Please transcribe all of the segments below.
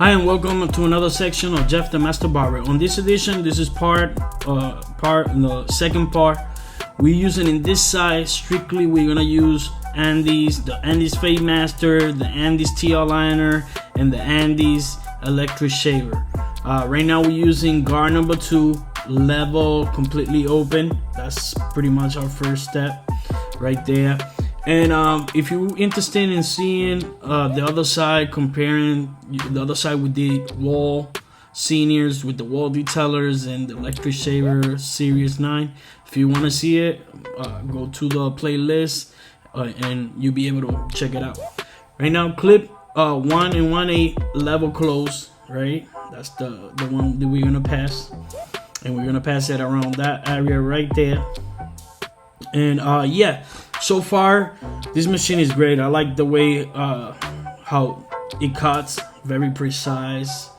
Hi and welcome to another section of Jeff the Master Barber. On this edition, this is the second part. We're using in this side strictly. We're gonna use Andis, the Andis Fade Master, the Andis TL liner, and the Andis electric shaver. Right now we're using guard number 2, level completely open. That's pretty much our first step right there. And if you're interested in seeing the other side, comparing the other side with the wall seniors, with the wall detailers and the electric shaver series 9, if you want to see it, go to the playlist and you'll be able to check it out. Right now, clip 1 and 1/8 level close, right? That's the one that we're gonna pass, and we're gonna pass it around that area right there. And yeah, so far this machine is great. I like the way how it cuts, very precise.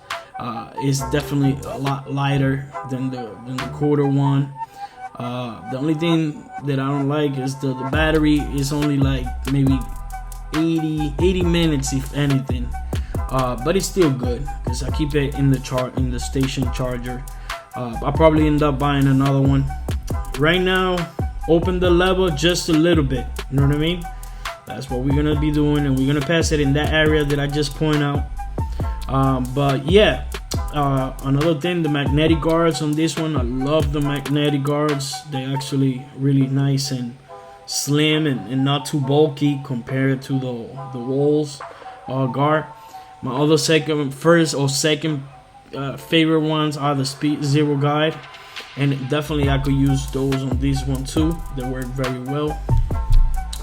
It's definitely a lot lighter than the quarter one. The only thing that I don't like is the battery is only like maybe 80 minutes if anything, but it's still good because I keep it in the station charger. I'll probably end up buying another one. Right now, open the level just a little bit, you know what I mean? That's what we're gonna be doing, and we're gonna pass it in that area that I just point out. But yeah, another thing, the magnetic guards on this one, I love the magnetic guards. They're actually really nice and slim and not too bulky compared to the walls guard. My other second favorite ones are the Speed Zero guide, and definitely I could use those on this one too. They work very well.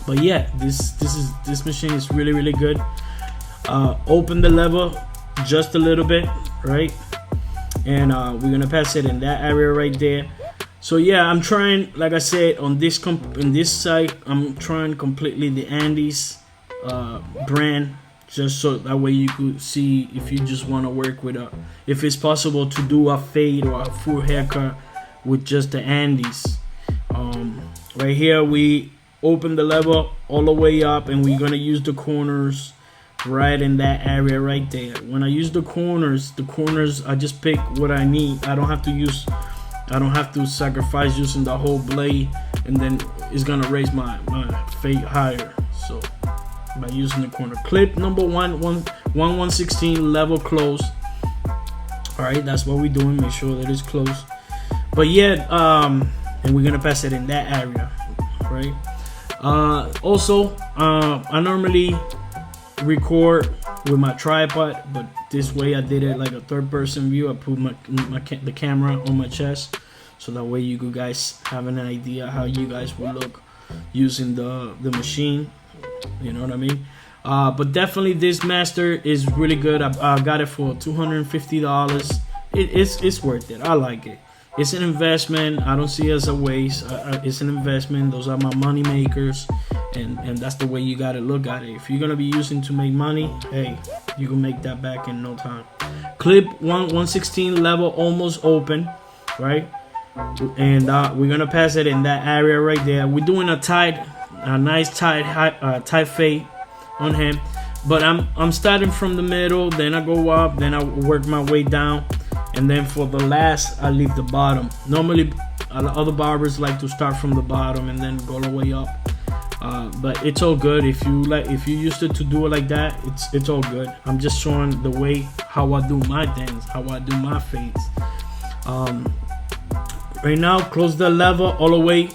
But yeah, this machine is really good. Open the lever just a little bit, right? And we're gonna pass it in that area right there. So yeah, I'm trying, like I said, on this side, I'm trying completely the Andis brand, just so that way you could see if you just want to work with if it's possible to do a fade or a full haircut with just the Andis. Right here we open the lever all the way up, and we're gonna use the corners right in that area right there. When I use the corners I just pick what I need. I don't have to sacrifice using the whole blade, and then it's gonna raise my fade higher. So by using the corner, clip number 1/116 level close. All right, that's what we're doing. Make sure that it's close. But yeah, and we're gonna pass it in that area, right? Also, I normally record with my tripod, but this way I did it like a third-person view. I put the camera on my chest, so that way you guys have an idea how you guys will look using the machine. You know what I mean? But definitely this master is really good. I got it for $250. It's worth it. I like it. It's an investment. I don't see it as a waste. It's an investment. Those are my money makers, and that's the way you gotta look at it. If you're gonna be using to make money, hey, you can make that back in no time. Clip 1/116 level almost open, right? And we're gonna pass it in that area right there. We're doing a nice tight fade on him, but I'm starting from the middle, then I go up, then I work my way down, and then for the last I leave the bottom. Normally other barbers like to start from the bottom and then go all the way up, but it's all good. If you used to do it like that, it's all good. I'm just showing the way how I do my things, how I do my fades. Right now, close the lever all the way,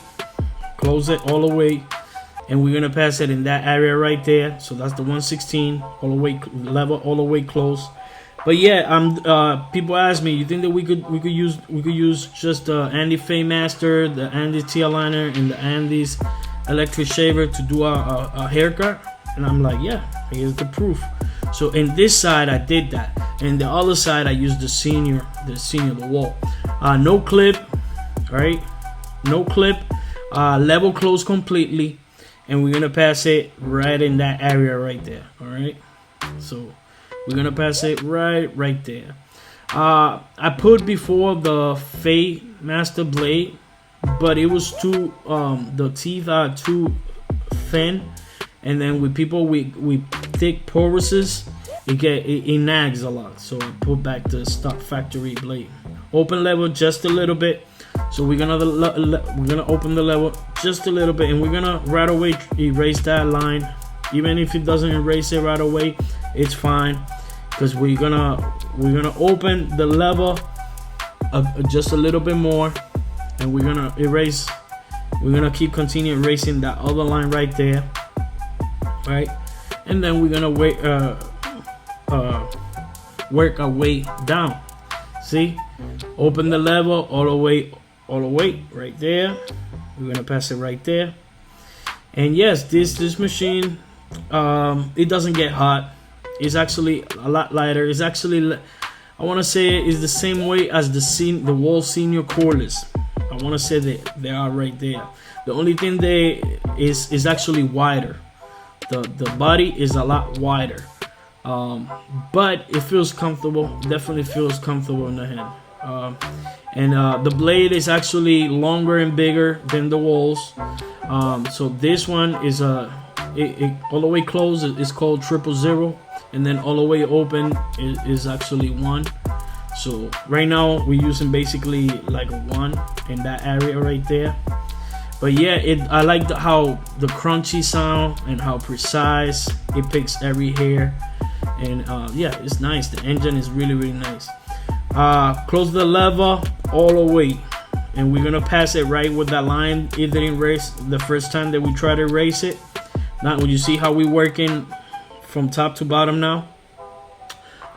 close it all the way, and we're gonna pass it in that area right there. So that's the 116 all the way level, all the way close. But yeah, people ask me, you think that we could use just the Andis Fade Master, the Andis TL liner, and the Andis electric shaver to do a haircut? And I'm like, yeah, here's the proof. So in this side I did that, and the other side I used the wall. No clip, right? No clip. Level close completely, and we're gonna pass it right in that area right there. All right, so we're gonna pass it right there. I put before the Fade Master blade, but it was too the teeth are too thin, and then with people with thick porousness, it nags a lot. So I put back the stock factory blade. Open level just a little bit. So we're gonna open the level just a little bit, and we're gonna right away erase that line. Even if it doesn't erase it right away, it's fine, because we're gonna open the level just a little bit more, and we're gonna erase. We're gonna continue erasing that other line right there, right? And then we're gonna work our way down. See, open the level all the way right there. We're gonna pass it right there. And yes, this machine, it doesn't get hot. It's actually a lot lighter. It's actually, I want to say, it's the same weight as the Wall Senior cordless. I want to say that they are right there. The only thing is actually wider. The body is a lot wider, but it feels comfortable. Definitely feels comfortable in the hand. And the blade is actually longer and bigger than the walls. So this one is all the way closed is called 000, and then all the way open is actually 1. So right now we're using basically like a 1 in that area right there. But yeah, I like how the crunchy sound and how precise it picks every hair. And yeah, it's nice. The engine is really nice. Close the lever all the way, and we're gonna pass it right with that line. It didn't erase the first time that we try to erase it. Now you see how we working from top to bottom now.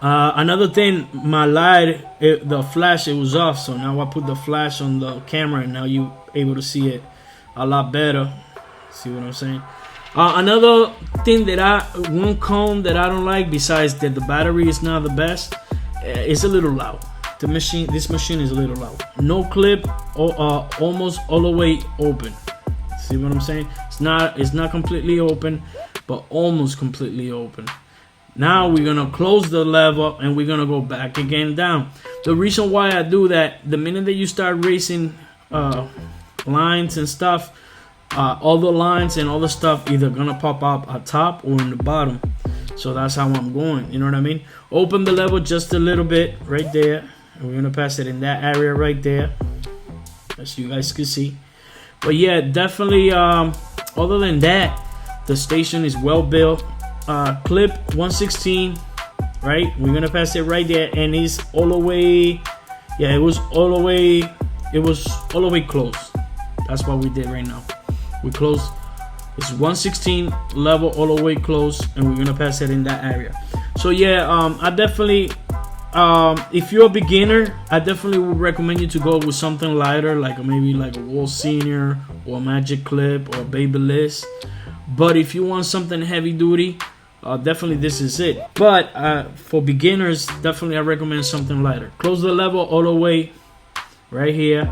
Another thing, my light, the flash, it was off, so now I put the flash on the camera, and now you able to see it a lot better. See what I'm saying? Another thing one comb that I don't like, besides that the battery is not the best, it's a little loud. This machine is a little loud. No clip, almost all the way open. See what I'm saying? It's not completely open, but almost completely open. Now we're gonna close the lever, and we're gonna go back again down. The reason why I do that, the minute that you start racing lines and stuff, all the lines and all the stuff either gonna pop up at top or in the bottom. So that's how I'm going, you know what I mean? Open the level just a little bit right there, and we're gonna pass it in that area right there, as you guys can see. But yeah, definitely, other than that, the station is well built. Clip 116, right? We're gonna pass it right there, and it's all the way, yeah, it was all the way close. That's what we did right now. We close. It's 116 level all the way close, and we're gonna pass it in that area. So yeah, I definitely, if you're a beginner, I definitely would recommend you to go with something lighter, like maybe like a Wall Senior or a Magic Clip or Babyliss. But if you want something heavy duty, definitely this is it. But for beginners, definitely I recommend something lighter. Close the level all the way right here.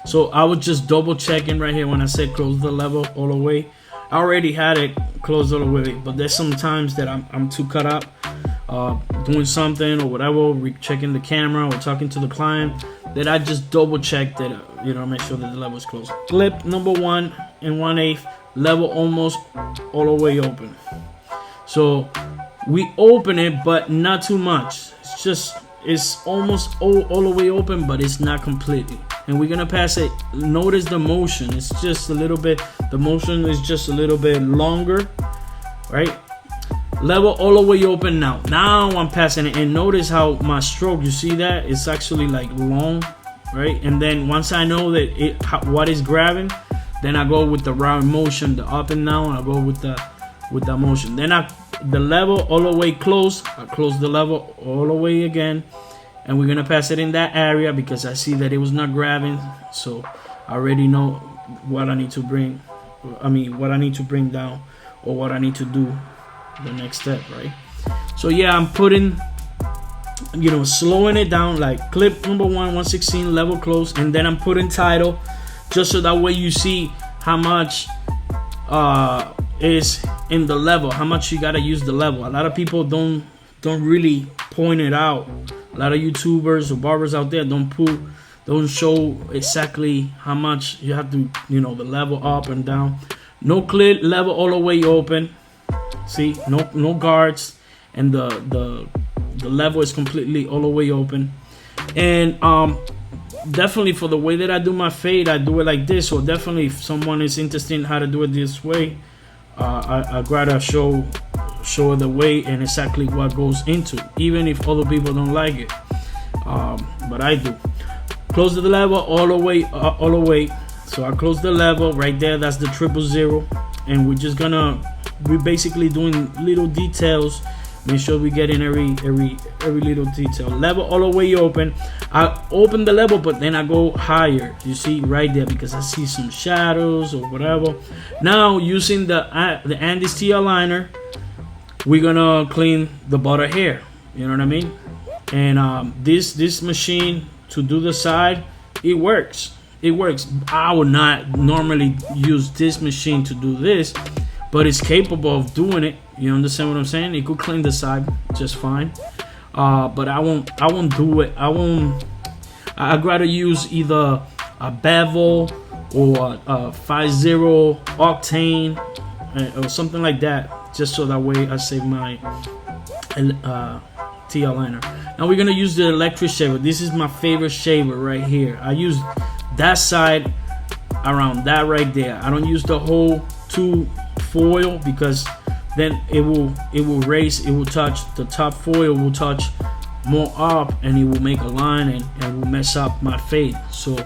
So I was just double checking right here when I said close the level all the way. I already had it closed all the way, but there's some times that I'm too cut up doing something or whatever, checking the camera or talking to the client, that I just double check that, make sure that the level is closed. Clip number 1 and 1/8, level almost all the way open. So we open it, but not too much. It's almost all the way open, but it's not completely. And we're gonna pass it. Notice the motion. It's just a little bit. The motion is just a little bit longer, right? Level all the way open now. Now I'm passing it, and notice how my stroke. You see that? It's actually like long, right? And then once I know that what is grabbing, then I go with the round motion, the up and down. I go with the motion. Then the level all the way close. I close the level all the way again. And we're gonna pass it in that area because I see that it was not grabbing, so I already know what I need to bring. What I need to bring down, or what I need to do the next step, right? So yeah, I'm putting, slowing it down, like clip number 1, 116 level close, and then I'm putting title, just so that way you see how much is in the level, how much you gotta use the level. A lot of people don't really point it out. A lot of YouTubers or barbers out there don't show exactly how much you have to, the level up and down. No clip, level all the way open. See, no guards, and the level is completely all the way open. And definitely for the way that I do my fade, I do it like this. So definitely if someone is interested in how to do it this way, I'd rather show the way and exactly what goes into, even if other people don't like it. But I do. Close the level all the way. So I close the level right there. That's the 000, and we're basically doing little details. Make sure we get in every little detail. Level all the way open. I open the level, but then I go higher. You see right there, because I see some shadows or whatever. Now using the Andis TL liner, we're gonna clean the butter hair. You know what I mean? And this machine, to do the side, it works. I would not normally use this machine to do this, but it's capable of doing it. You understand what I'm saying? It could clean the side just fine. But I won't do it. I'd rather use either a bevel or a 50 octane or something like that, just so that way I save my TL liner. Now we're gonna use the electric shaver. This is my favorite shaver right here. I use that side around that right there. I don't use the whole 2 foil, because then it will raise, it will touch the top foil, will touch more up, and it will make a line and will mess up my fade. So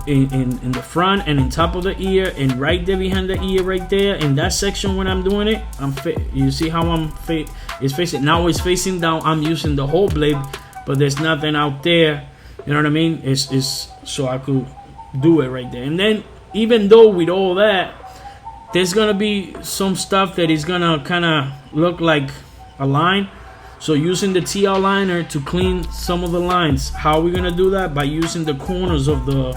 in the front and in top of the ear and right there behind the ear right there in that section, when I'm doing it, you see how it's facing. Now it's facing down. I'm using the whole blade, but there's nothing out there. You know what I mean? It's so I could do it right there. And then even though with all that, there's gonna be some stuff that is gonna kind of look like a line. So using the TL liner to clean some of the lines. How are we gonna do that? By using the corners of the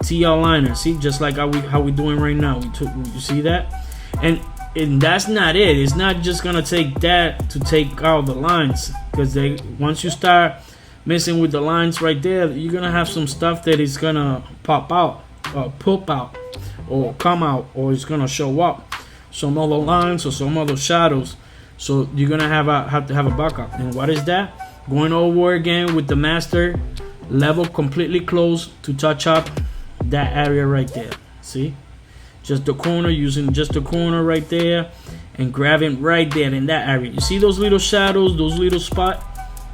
TL liner. See, just like how we doing right now. You see that? And that's not it. It's not just gonna take that to take out the lines, because once you start messing with the lines right there, you're gonna have some stuff that is gonna pop out, or come out, or it's gonna show up some other lines or some other shadows. So you're gonna have to have a backup. And what is that? Going over again with the master level completely closed to touch up that area right there. See, just the corner, using just the corner right there, and grabbing right there in that area. You see those little shadows, those little spots?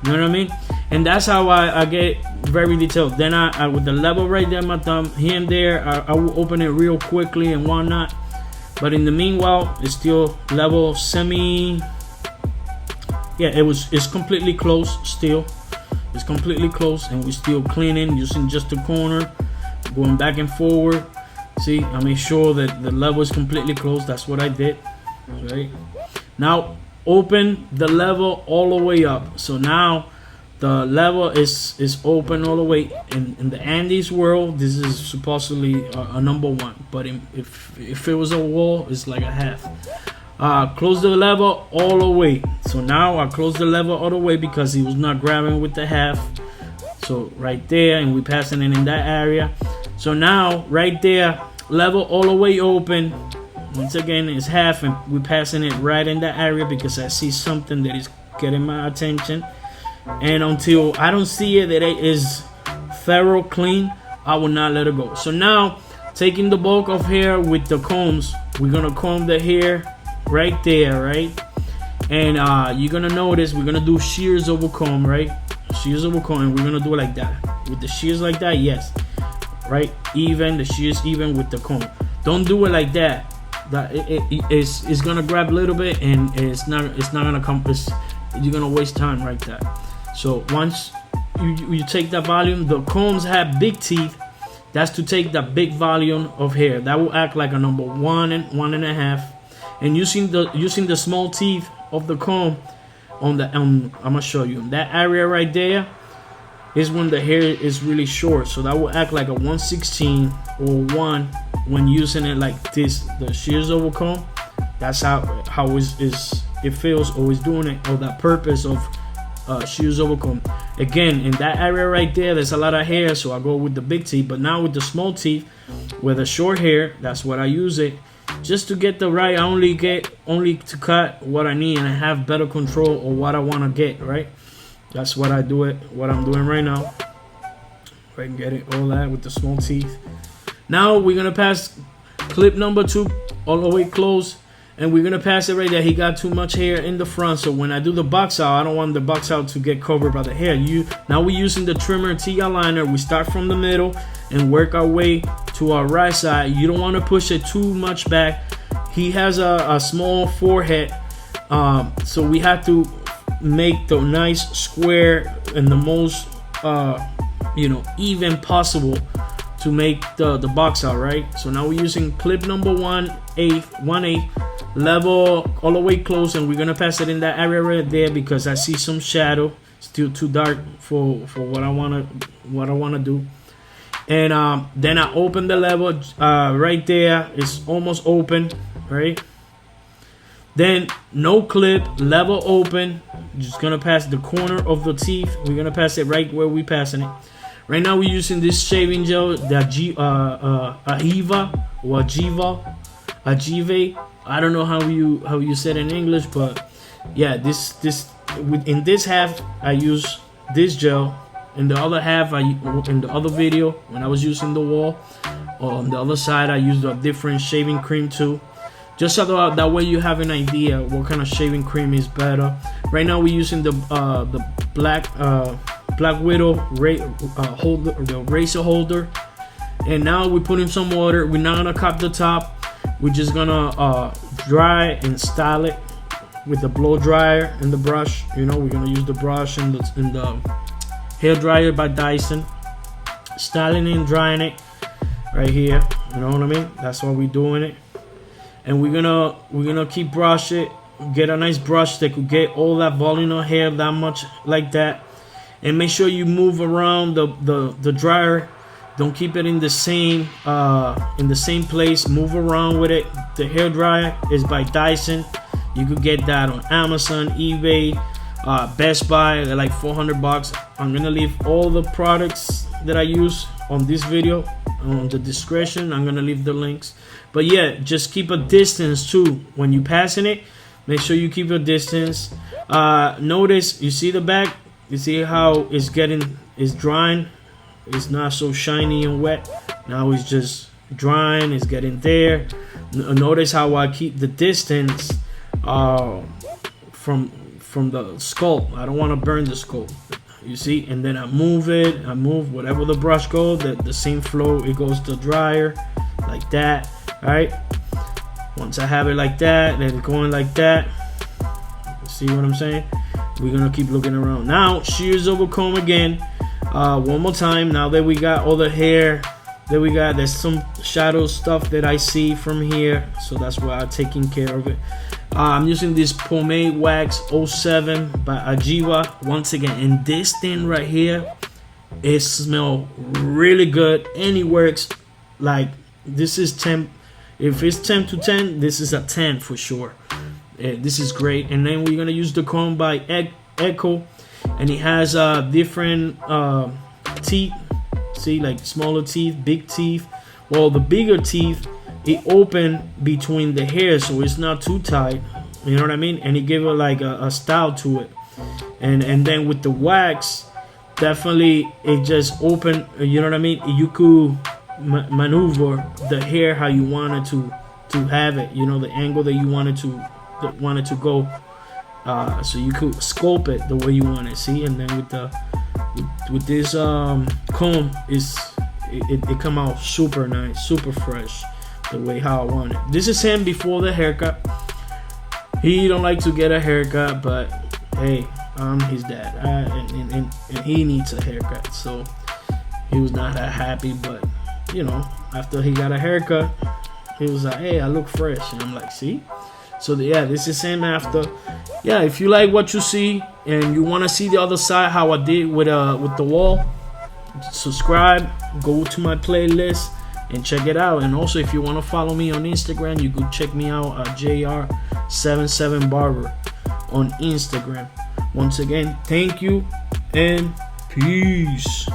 You know what I mean? And that's how I get very detailed. Then I with the level right there, my thumb here and there, I will open it real quickly and whatnot. But in the meanwhile, it's still level semi. Yeah, it's completely closed still. It's completely closed, and we're still cleaning using just the corner, going back and forward. See, I make sure that the level is completely closed. That's what I did. Right now, open the level all the way up. So now the level is open all the way. In the Andis world, this is supposedly a number 1, but if it was a wall, it's like a half. Close the level all the way. So now I close the level all the way because he was not grabbing with the half. So right there, and we're passing it in that area. So now right there, level all the way open. Once again, it's half, and we're passing it right in that area because I see something that is getting my attention. And until I don't see it that it is thorough clean, I will not let it go. So now, taking the bulk of hair with the combs, we're gonna comb the hair right there, right? And you're gonna notice we're gonna do shears over comb, right? Shears over comb, and we're gonna do it like that. With the shears like that, yes, right? Even the shears even with the comb. Don't do it like that. That it's gonna grab a little bit, and it's not gonna come. You're gonna waste time right there. So once you take that volume, the combs have big teeth. That's to take the big volume of hair. That will act like a number 1 and 1.5. And using the small teeth of the comb I'm gonna show you that area right there is when the hair is really short. So that will act like a 1/16 or 1 when using it like this. The shears over comb. That's how it feels, or is doing it, or the purpose of shears over comb. Again, in that area right there, there's a lot of hair, so I go with the big teeth. But now with the small teeth, with the short hair, that's what I use it. just to get the right. I only to cut what I need, and I have better control of what I want to get, right? That's what I'm doing right now. I can get it all that with the small teeth. Now we're gonna pass clip number 2 all the way close, and we're gonna pass it right there. He got too much hair in the front, so when I do the box out, I don't want the box out to get covered by the hair. Now we're using the trimmer T-aligner. We start from the middle and work our way to our right side. You don't want to push it too much back. He has a small forehead, so we have to make the nice square and the most even possible to make the box out, right? So now we're using clip number 1/8 level all the way close, and we're gonna pass it in that area right there because I see some shadow. Still too dark for what I wanna do. And then I open the level right there. It's almost open, right? Then no clip, level open. Just gonna pass the corner of the teeth. We're gonna pass it right where we passing it. Right now we're using this shaving gel, the Ajiva or Ajive. I don't know how you said in English, but yeah, in this half I use this gel. In the other half, in the other video when I was using the wall, on the other side I used a different shaving cream too. Just so that way you have an idea what kind of shaving cream is better. Right now we're using the Black Widow the razor holder, and now we're putting some water. We're not gonna cap the top. We're just gonna dry and style it with the blow dryer and the brush. We're gonna use the brush and the hair dryer by Dyson, styling and drying it right here. You know what I mean? That's why we're doing it. And we're gonna keep brush it. Get a nice brush that could get all that volume of hair that much like that. And make sure you move around the dryer. Don't keep it in the same place. Move around with it. The hair dryer is by Dyson. You could get that on Amazon, eBay, Best Buy. They're like $400. I'm gonna leave all the products that I use on this video on the description. I'm gonna leave the links. But yeah, just keep a distance too when you passing it. Make sure you keep a distance. Notice, you see the back. You see how it's drying. It's not so shiny and wet. Now it's just drying. It's getting there. Notice how I keep the distance from the sculpt. I don't want to burn the sculpt. You see, and then I move it. I move whatever the brush goes. The same flow. It goes to the dryer like that. All right. Once I have it like that, then it's going like that. See what I'm saying? We're gonna keep looking around. Now shears over comb again. One more time. Now that we got all the hair that we got, there's some shadow stuff that I see from here, so that's why I'm taking care of it. I'm using this pomade wax 07 by Ajiva once again, and this thing right here, it smells really good and it works. Like, this is 10. If it's 10 to 10, this is a 10 for sure. This is great. And then we're gonna use the comb by Echo, and it has different teeth. See, like smaller teeth, big teeth. Well, the bigger teeth, it open between the hair, so it's not too tight. You know what I mean? And it give it like a style to it. And then with the wax, definitely it just open. You know what I mean? You could maneuver the hair how you wanted to have it. You know, the angle that you wanted to go. So you could sculpt it the way you want it. See, and then with this comb, it come out super nice, super fresh, the way how I want it. This is him before the haircut. He don't like to get a haircut, but hey, I'm his dad, and he needs a haircut. So he was not that happy, but you know, after he got a haircut, he was like, hey, I look fresh. And I'm like, see? So yeah, this is him after. Yeah, if you like what you see and you want to see the other side, how I did with the wall, subscribe, go to my playlist and check it out. And also, if you want to follow me on Instagram, you could check me out at JR77Barber on Instagram. Once again, thank you and peace.